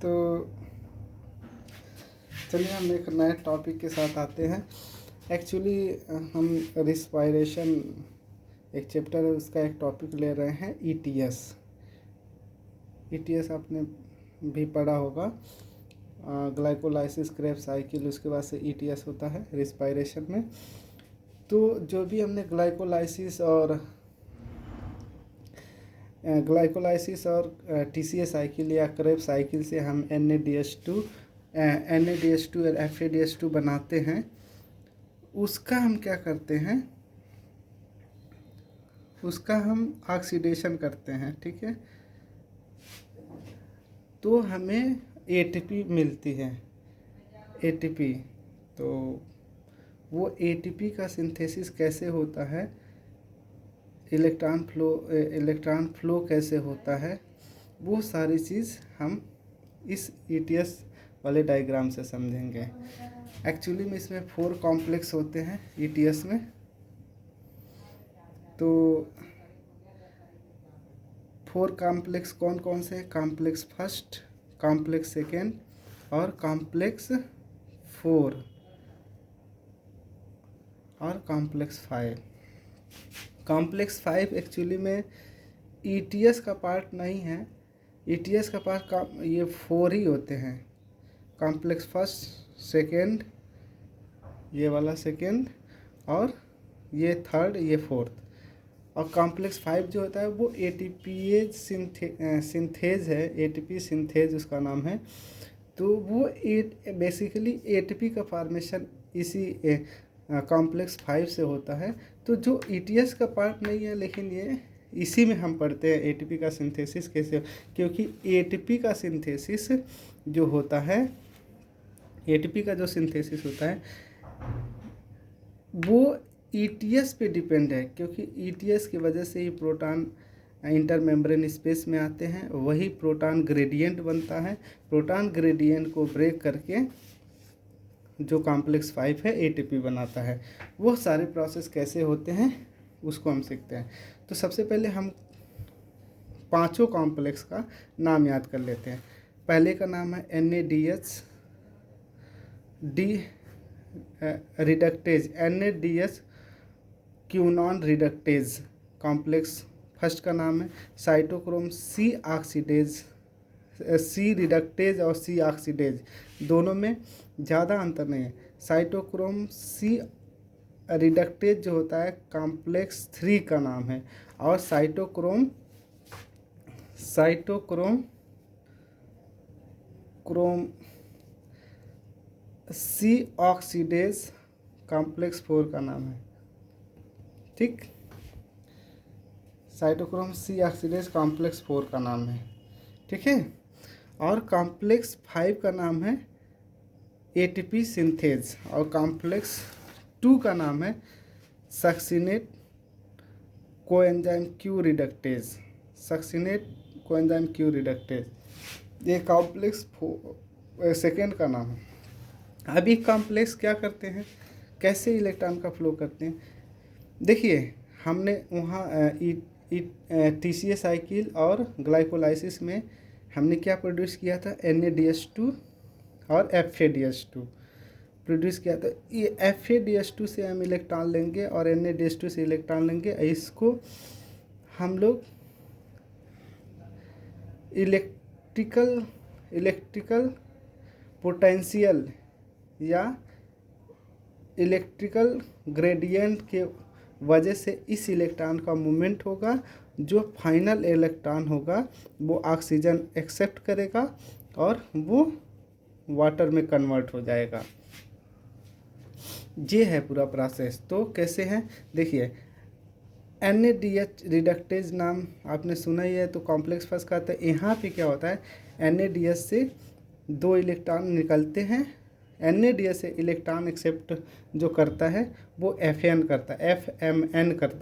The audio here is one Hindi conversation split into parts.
तो चलिए हम एक नए टॉपिक के साथ आते हैं। एक्चुअली हम रिस्पायरेशन एक चैप्टर है, उसका एक टॉपिक ले रहे हैं ईटीएस। ईटीएस आपने भी पढ़ा होगा, ग्लाइकोलाइसिस क्रेब्स साइकिल, उसके बाद से ईटीएस होता है रिस्पायरेशन में। तो जो भी हमने ग्लाइकोलाइसिस और टीसीए साइकिल या क्रेब साइकिल से हम NADH2 और FADH2 बनाते हैं, उसका हम क्या करते हैं, उसका हम ऑक्सीडेशन करते हैं। ठीक है, तो हमें ATP मिलती है, ATP। तो वो ATP का सिंथेसिस कैसे होता है, इलेक्ट्रॉन फ्लो कैसे होता है, वो सारी चीज़ हम इस ETS वाले डायग्राम से समझेंगे। एक्चुअली में इसमें 4 कॉम्प्लेक्स होते हैं ETS में। तो 4 कॉम्प्लेक्स कौन कौन से हैं? कॉम्प्लेक्स फर्स्ट, कॉम्प्लेक्स सेकेंड और कॉम्प्लेक्स 4 और कॉम्प्लेक्स 5। कॉम्प्लेक्स 5 एक्चुअली में ETS का पार्ट नहीं है। ETS का पार्ट ये 4 ही होते हैं, कॉम्प्लेक्स फर्स्ट, सेकेंड, ये वाला सेकेंड, और ये थर्ड, ये फोर्थ। और कॉम्प्लेक्स 5 जो होता है वो ATP सिंथेज है, ATP सिंथेज उसका नाम है। तो वो बेसिकली ATP का फॉर्मेशन इसी कॉम्प्लेक्स 5 से होता है। तो जो ETS का पार्ट नहीं है, लेकिन ये इसी में हम पढ़ते हैं ATP का सिंथेसिस कैसे, क्योंकि ATP का सिंथेसिस जो होता है, ATP का जो सिंथेसिस होता है वो ETS पे डिपेंड है, क्योंकि ETS की वजह से ही प्रोटॉन इंटर मेम्ब्रेन स्पेस में आते हैं, वही प्रोटॉन ग्रेडियंट बनता है। प्रोटॉन ग्रेडियंट को ब्रेक करके जो कॉम्प्लेक्स 5 है ATP बनाता है। वो सारे प्रोसेस कैसे होते हैं उसको हम सीखते हैं। तो सबसे पहले हम 5 कॉम्प्लेक्स का नाम याद कर लेते हैं। पहले का नाम है NADH reductase, NADH quinone reductase complex first का नाम है। Cytochrome C oxidase, C reductase और C ऑक्सीडेज दोनों में ज़्यादा अंतर नहीं है। साइटोक्रोम C रिडक्टेज जो होता है कॉम्प्लेक्स 3 का नाम है, और साइटोक्रोम C ऑक्सीडेज कॉम्प्लेक्स 4 का नाम है। ठीक, साइटोक्रोम C ऑक्सीडेज कॉम्प्लेक्स 4 का नाम है। ठीक है, और कॉम्प्लेक्स 5 का नाम है ATP सिंथेज, और कॉम्प्लेक्स 2 का नाम है succinate coenzyme Q reductase, succinate coenzyme Q reductase. ये कॉम्प्लेक्स सेकेंड का नाम है। अभी कॉम्प्लेक्स क्या करते हैं, कैसे इलेक्ट्रॉन का फ्लो करते हैं। देखिए, हमने वहाँ TCA साइकिल और ग्लाइकोलाइसिस में हमने क्या प्रोड्यूस किया था, NADH2 और FADH2 प्रोड्यूस किया था। ये FADH2 से हम इलेक्ट्रॉन लेंगे और NADH2 से इलेक्ट्रॉन लेंगे। इसको हम लोग इलेक्ट्रिकल पोटेंशियल या इलेक्ट्रिकल ग्रेडियंट के वजह से इस इलेक्ट्रॉन का मूवमेंट होगा। जो फाइनल इलेक्ट्रॉन होगा वो ऑक्सीजन एक्सेप्ट करेगा और वो वाटर में कन्वर्ट हो जाएगा। ये है पूरा प्रोसेस। तो कैसे है, देखिए, NADH रिडक्टेज नाम आपने सुना ही है। तो कॉम्प्लेक्स फर्स्ट का आता है। यहाँ पे क्या होता है, NADH से 2 इलेक्ट्रॉन निकलते हैं। NADH से इलेक्ट्रॉन एक्सेप्ट जो करता है वो FMN करता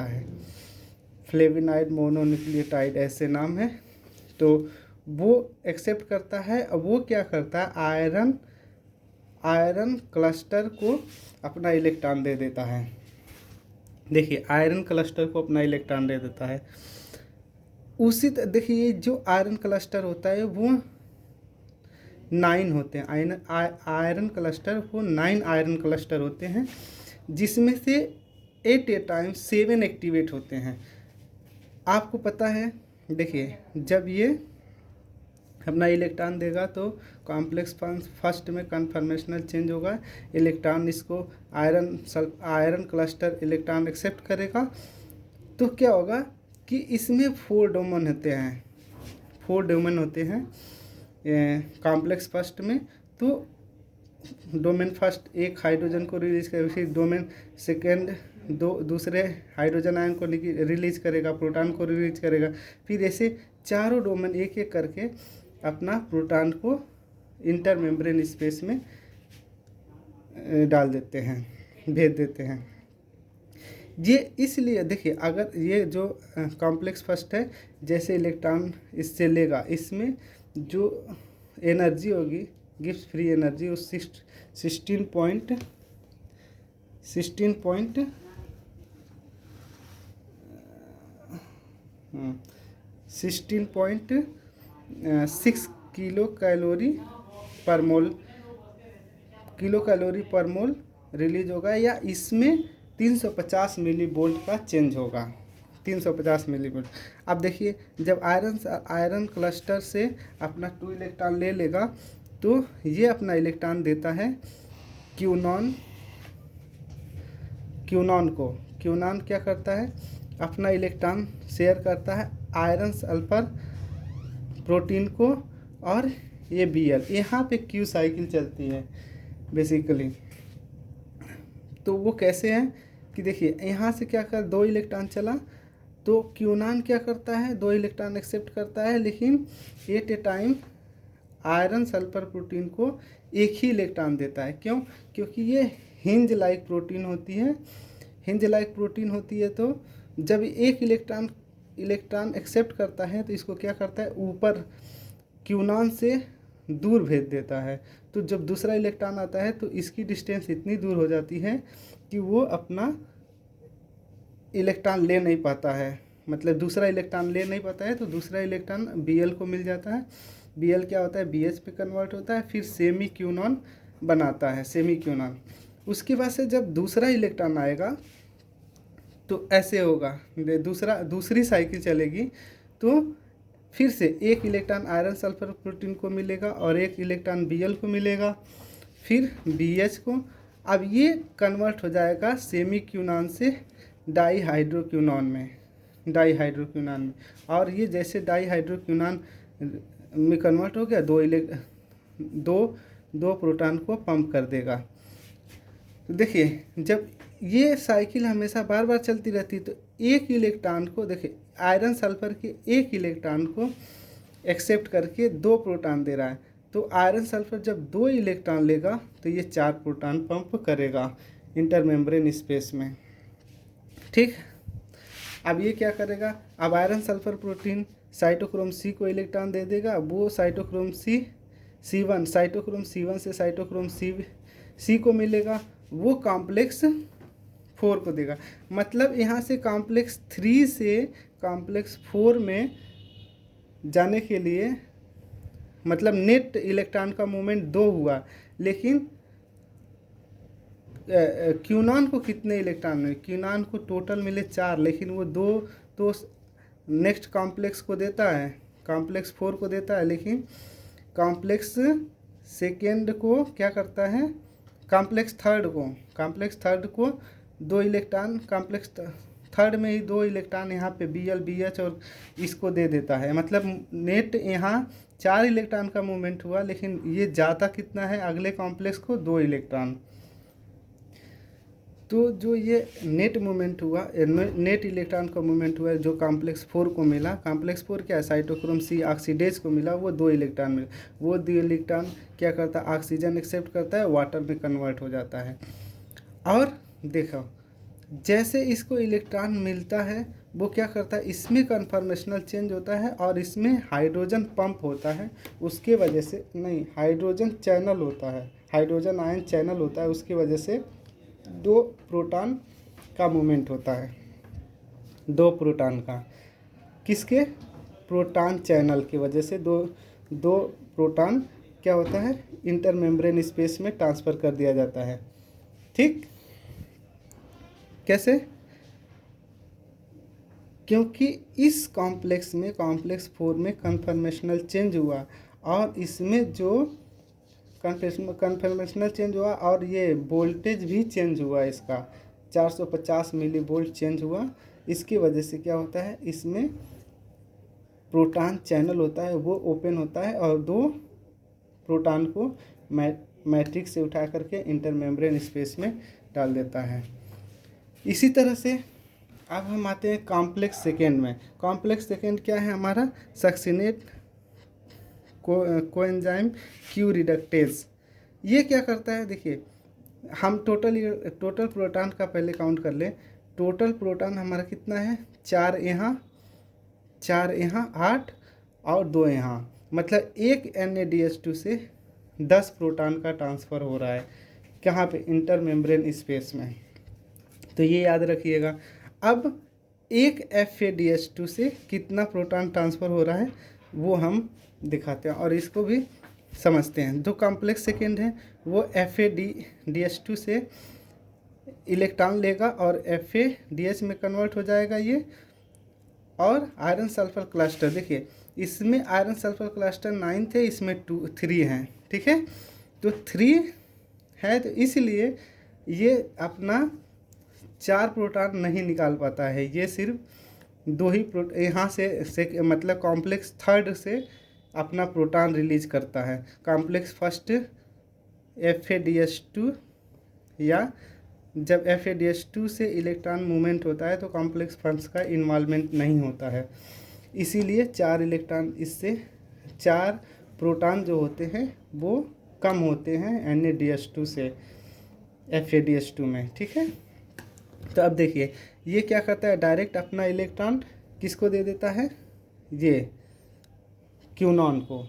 है, फ्लेविनाइड मोनोन्यूक्लियोटाइड ऐसे नाम है। तो वो एक्सेप्ट करता है। और वो क्या करता है, आयरन क्लस्टर को अपना इलेक्ट्रॉन दे देता है। देखिए, आयरन क्लस्टर को अपना इलेक्ट्रॉन दे देता है। उसी देखिए, जो आयरन क्लस्टर होता है वो 9 होते हैं। आयरन क्लस्टर वो 9 आयरन क्लस्टर होते हैं, जिसमें से एट ए टाइम 7 एक्टिवेट होते हैं। आपको पता है, देखिए जब ये अपना इलेक्ट्रॉन देगा तो कॉम्प्लेक्स फर्स्ट में कन्फर्मेशनल चेंज होगा, इलेक्ट्रॉन इसको आयरन क्लस्टर इलेक्ट्रॉन एक्सेप्ट करेगा। तो क्या होगा कि इसमें 4 डोमेन होते हैं, 4 डोमेन होते हैं कॉम्प्लेक्स फर्स्ट में। तो डोमेन फर्स्ट एक हाइड्रोजन को रिलीज करेगा, फिर डोमेन सेकेंड दूसरे हाइड्रोजन आयन को रिलीज करेगा, प्रोटॉन को रिलीज करेगा, फिर ऐसे चारों डोमेन एक एक करके अपना प्रोटॉन को इंटर मेम्ब्रेन स्पेस में डाल देते हैं, भेज देते हैं। ये इसलिए देखिए, अगर ये जो कॉम्प्लेक्स फर्स्ट है, जैसे इलेक्ट्रॉन इससे लेगा, इसमें जो एनर्जी होगी गिब्स फ्री एनर्जी वो 16.6 किलो कैलोरी पर मोल रिलीज होगा, या इसमें 350 मिली वोल्ट का चेंज होगा, 350 मिली वोल्ट। अब देखिए, जब आयरन क्लस्टर से अपना 2 इलेक्ट्रॉन ले लेगा तो ये अपना इलेक्ट्रॉन देता है क्यूनॉन को। क्यूनॉन क्या करता है, अपना इलेक्ट्रॉन शेयर करता है आयरन सल्फर प्रोटीन को, और ये Bl, यहाँ पे क्यू साइकिल चलती है बेसिकली। तो वो कैसे है कि देखिए, यहाँ से क्या कर 2 इलेक्ट्रॉन चला तो क्यूनॉन क्या करता है, 2 इलेक्ट्रॉन एक्सेप्ट करता है, लेकिन at a time iron sulphur protein को एक ही इलेक्ट्रॉन देता है। क्यों? क्योंकि ये हिंज लाइक प्रोटीन होती है। हिंज लाइक प्रोटीन होती है, तो जब एक इलेक्ट्रॉन एक्सेप्ट करता है तो इसको क्या करता है, ऊपर क्यूनॉन से दूर भेज देता है। तो जब दूसरा इलेक्ट्रॉन आता है तो इसकी डिस्टेंस इतनी दूर हो जाती है कि वो अपना इलेक्ट्रॉन ले नहीं पाता है, मतलब दूसरा इलेक्ट्रॉन ले नहीं पाता है, तो दूसरा इलेक्ट्रॉन Bl को मिल जाता है। Bl क्या होता है, BH पे कन्वर्ट होता है, फिर सेमी क्यूनॉन बनाता है, सेमी क्यूनॉन। उसके बाद से जब दूसरा इलेक्ट्रॉन आएगा तो ऐसे होगा, दूसरी साइकिल चलेगी, तो फिर से एक इलेक्ट्रॉन आयरन सल्फर प्रोटीन को मिलेगा और एक इलेक्ट्रॉन Bl को मिलेगा, फिर BH को। अब ये कन्वर्ट हो जाएगा सेमी क्यूनॉन से डाईहाइड्रोक्यूनॉन में, और ये जैसे डाईहाइड्रोक्यूनॉन में कन्वर्ट हो गया, दो प्रोटॉन को पंप कर देगा। तो देखिए, जब ये साइकिल हमेशा बार बार चलती रहती है, तो एक इलेक्ट्रॉन को देखिए, आयरन सल्फर के एक इलेक्ट्रॉन को एक्सेप्ट करके 2 प्रोटॉन दे रहा है। तो आयरन सल्फर जब 2 इलेक्ट्रॉन लेगा तो ये 4 प्रोटॉन पंप करेगा इंटरमेम्ब्रेन स्पेस में। ठीक, अब ये क्या करेगा, अब iron sulphur protein cytochrome C को इलेक्ट्रॉन दे देगा, वो साइटोक्रोम C1 साइटोक्रोम C1 से साइटोक्रोम C को मिलेगा, वो कॉम्प्लेक्स 4 को देगा। मतलब यहाँ से कॉम्प्लेक्स 3 से कॉम्प्लेक्स 4 में जाने के लिए, मतलब नेट इलेक्ट्रॉन का मूवमेंट 2 हुआ, लेकिन क्यूनॉन को कितने इलेक्ट्रॉन मिले, क्यूनॉन को टोटल मिले 4, लेकिन वो 2 तो नेक्स्ट कॉम्प्लेक्स को देता है, कॉम्प्लेक्स 4 को देता है, लेकिन कॉम्प्लेक्स सेकेंड को क्या करता है, कॉम्प्लेक्स थर्ड को 2 इलेक्ट्रॉन, कॉम्प्लेक्स थर्ड में ही 2 इलेक्ट्रॉन यहाँ पे Bl BH और इसको दे देता है। मतलब नेट यहाँ 4 इलेक्ट्रॉन का मूवमेंट हुआ, लेकिन ये जाता कितना है अगले कॉम्प्लेक्स को, 2 इलेक्ट्रॉन। तो जो ये नेट मूवमेंट हुआ, नेट इलेक्ट्रॉन का मूवमेंट हुआ जो कॉम्प्लेक्स 4 को मिला, कॉम्प्लेक्स 4 क्या है, साइटोक्रोम C ऑक्सीडेज को मिला, वो 2 इलेक्ट्रॉन मिला। वो 2 इलेक्ट्रॉन क्या करता है, ऑक्सीजन एक्सेप्ट करता है, वाटर में कन्वर्ट हो जाता है। और देखो, जैसे इसको इलेक्ट्रॉन मिलता है, वो क्या करता है, इसमें कन्फर्मेशनल चेंज होता है और इसमें हाइड्रोजन पंप होता है। उसके वजह से नहीं, हाइड्रोजन चैनल होता है, हाइड्रोजन आयन चैनल होता है, उसकी वजह से 2 प्रोटॉन का मूवमेंट होता है, 2 प्रोटॉन का, किसके, प्रोटॉन चैनल की वजह से 2 प्रोटॉन क्या होता है, इंटर मेम्ब्रेन स्पेस में ट्रांसफ़र कर दिया जाता है। ठीक, कैसे? क्योंकि इस कॉम्प्लेक्स में, कॉम्प्लेक्स 4 में कन्फर्मेशनल चेंज हुआ, और इसमें जो कन्फर्मेशनल चेंज हुआ और ये वोल्टेज भी चेंज हुआ, इसका 450 मिली वोल्ट चेंज हुआ। इसकी वजह से क्या होता है, इसमें प्रोटॉन चैनल होता है वो ओपन होता है, और 2 प्रोटॉन को मैट्रिक्स से उठा करके इंटर मेम्ब्रेन स्पेस में डाल देता है। इसी तरह से अब हम आते हैं कॉम्प्लेक्स सेकेंड में। कॉम्प्लेक्स सेकेंड क्या है हमारा, सक्सिनेट कोएंजाइम क्यू रिडक्टेज। ये क्या करता है, देखिए हम टोटल प्रोटॉन का पहले काउंट कर लें। टोटल प्रोटॉन हमारा कितना है, 4 यहाँ, 8 और 2 यहाँ, मतलब एक NaDH2 से 10 प्रोटॉन का ट्रांसफ़र हो रहा है। कहाँ पे, इंटर मेम्ब्रेन स्पेस में। तो ये याद रखिएगा। अब एक FADH2 से कितना प्रोटॉन ट्रांसफ़र हो रहा है वो हम दिखाते हैं और इसको भी समझते हैं। जो कॉम्प्लेक्स सेकेंड है वो FADH2 से इलेक्ट्रॉन लेगा और FADH में कन्वर्ट हो जाएगा ये, और आयरन सल्फर क्लस्टर, देखिए इसमें आयरन सल्फर क्लस्टर 9 थे, इसमें 3 हैं। ठीक है, तो 3 है, तो इसलिए ये अपना 4 प्रोटॉन नहीं निकाल पाता है, ये सिर्फ 2 ही यहाँ से मतलब कॉम्प्लेक्स थर्ड से अपना प्रोटॉन रिलीज करता है। कॉम्प्लेक्स फर्स्ट FADH2, या जब FADH2 से इलेक्ट्रॉन मूवमेंट होता है तो कॉम्प्लेक्स फर्स्ट का इन्वॉल्वमेंट नहीं होता है, इसीलिए 4 इलेक्ट्रॉन, इससे 4 प्रोटॉन जो होते हैं वो कम होते हैं NaDH2 से FADH2 में। ठीक है, तो अब देखिए ये क्या करता है, डायरेक्ट अपना इलेक्ट्रॉन किसको दे देता है, ये क्यूनॉन को,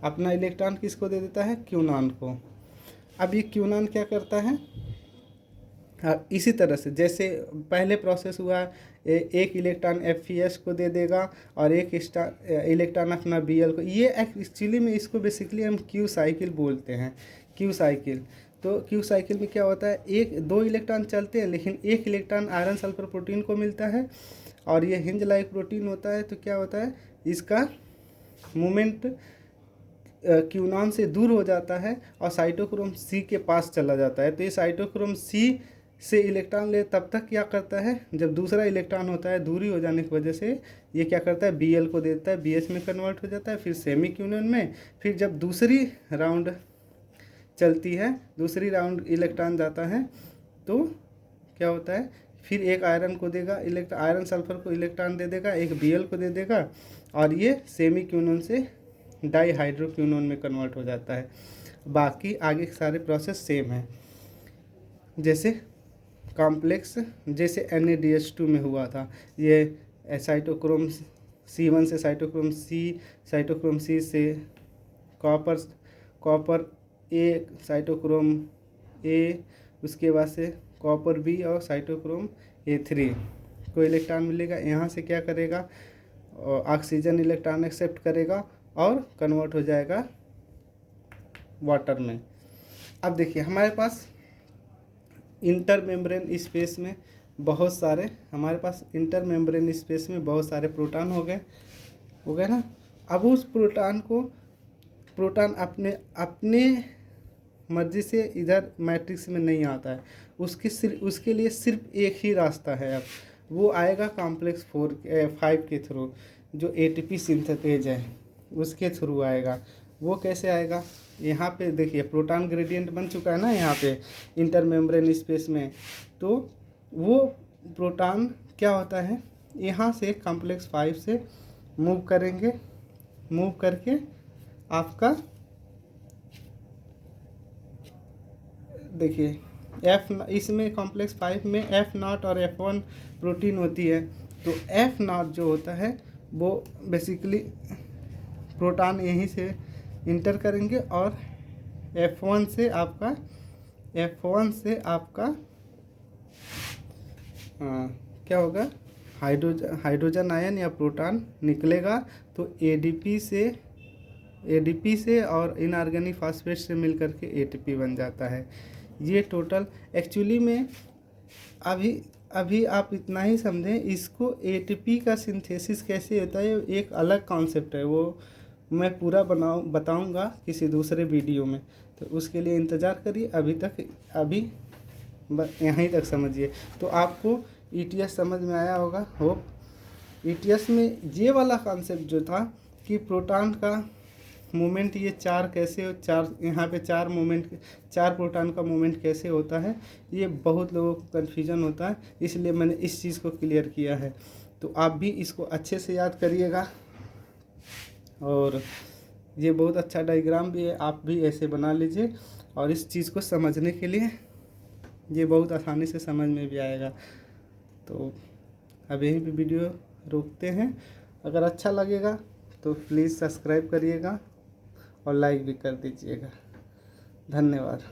अपना इलेक्ट्रॉन किसको दे देता है, क्यूनॉन को। अब ये क्यूनॉन क्या करता है, इसी तरह से जैसे पहले प्रोसेस हुआ, एक इलेक्ट्रॉन FES को दे देगा और एक इलेक्ट्रॉन अपना Bl को। ये एक्चुअली में इसको बेसिकली हम क्यू साइकिल बोलते हैं, क्यू साइकिल। तो क्यू साइकिल में क्या होता है, 2 इलेक्ट्रॉन चलते हैं, लेकिन एक इलेक्ट्रॉन आयरन सल्फर प्रोटीन को मिलता है, और ये हिंज लाइक प्रोटीन होता है। तो क्या होता है, इसका मूवमेंट क्यूनॉन से दूर हो जाता है और साइटोक्रोम C के पास चला जाता है। तो ये साइटोक्रोम C से इलेक्ट्रॉन ले, तब तक क्या करता है, जब दूसरा इलेक्ट्रॉन होता है, दूरी हो जाने की वजह से ये क्या करता है, Bl को देता है, BH में कन्वर्ट हो जाता है, फिर सेमी क्यूनॉन में। फिर जब दूसरी राउंड चलती है, दूसरी राउंड इलेक्ट्रॉन जाता है, तो क्या होता है, फिर एक आयरन को देगा, आयरन सल्फर को इलेक्ट्रॉन दे देगा, एक Bl को दे देगा, और ये सेमी क्यूनॉन से डाईहाइड्रोक्यूनोन में कन्वर्ट हो जाता है। बाकी आगे के सारे प्रोसेस सेम है, जैसे कॉम्प्लेक्स, जैसे NaDH2 में हुआ था। ये साइटोक्रोम C1 से साइटोक्रोम C से कॉपर A, साइटोक्रोम A, उसके बाद से कॉपर B और साइटोक्रोम A3 को इलेक्ट्रॉन मिलेगा। यहाँ से क्या करेगा, ऑक्सीजन इलेक्ट्रॉन एक्सेप्ट करेगा और कन्वर्ट हो जाएगा वाटर में। अब देखिए हमारे पास इंटर मेम्ब्रेन स्पेस में बहुत सारे, प्रोटॉन हो गए ना। अब उस प्रोटॉन अपने मर्जी से इधर मैट्रिक्स में नहीं आता है, उसके लिए सिर्फ एक ही रास्ता है। अब वो आएगा कॉम्प्लेक्स 5 के थ्रू, जो ATP सिंथेटेज है उसके थ्रू आएगा। वो कैसे आएगा, यहाँ पे देखिए प्रोटॉन ग्रेडियंट बन चुका है ना यहाँ पे इंटर मेम्ब्रेन स्पेस में। तो वो प्रोटॉन क्या होता है, यहाँ से कॉम्प्लेक्स 5 से मूव करके आपका देखिए इसमें कॉम्प्लेक्स 5 में F0 और F1 प्रोटीन होती है। तो F0 जो होता है वो बेसिकली प्रोटॉन यहीं से इंटर करेंगे, और F1 से आपका क्या होगा, हाइड्रोजन आयन या प्रोटॉन निकलेगा। तो ADP से एडीपी से और इनऑर्गेनिक फास्फेट से मिलकर के एटीपी बन जाता है। ये टोटल एक्चुअली में अभी अभी आप इतना ही समझें, इसको एटीपी का सिंथेसिस कैसे होता है एक अलग कॉन्सेप्ट है, वो मैं पूरा बताऊंगा किसी दूसरे वीडियो में, तो उसके लिए इंतज़ार करिए। अभी यहीं तक समझिए। तो आपको ईटीएस समझ में आया होगा होप। ईटीएस में ये वाला कॉन्सेप्ट जो था कि प्रोटॉन का मूवमेंट ये चार कैसे हो, चार यहाँ पे चार प्रोटॉन का मूवमेंट कैसे होता है, ये बहुत लोगों को कन्फ्यूजन होता है, इसलिए मैंने इस चीज़ को क्लियर किया है। तो आप भी इसको अच्छे से याद करिएगा। और ये बहुत अच्छा डायग्राम भी है, आप भी ऐसे बना लीजिए, और इस चीज़ को समझने के लिए ये बहुत आसानी से समझ में भी आएगा। तो अब यहीं पे वीडियो रोकते हैं। अगर अच्छा लगेगा तो प्लीज़ सब्सक्राइब करिएगा और लाइक भी कर दीजिएगा। धन्यवाद।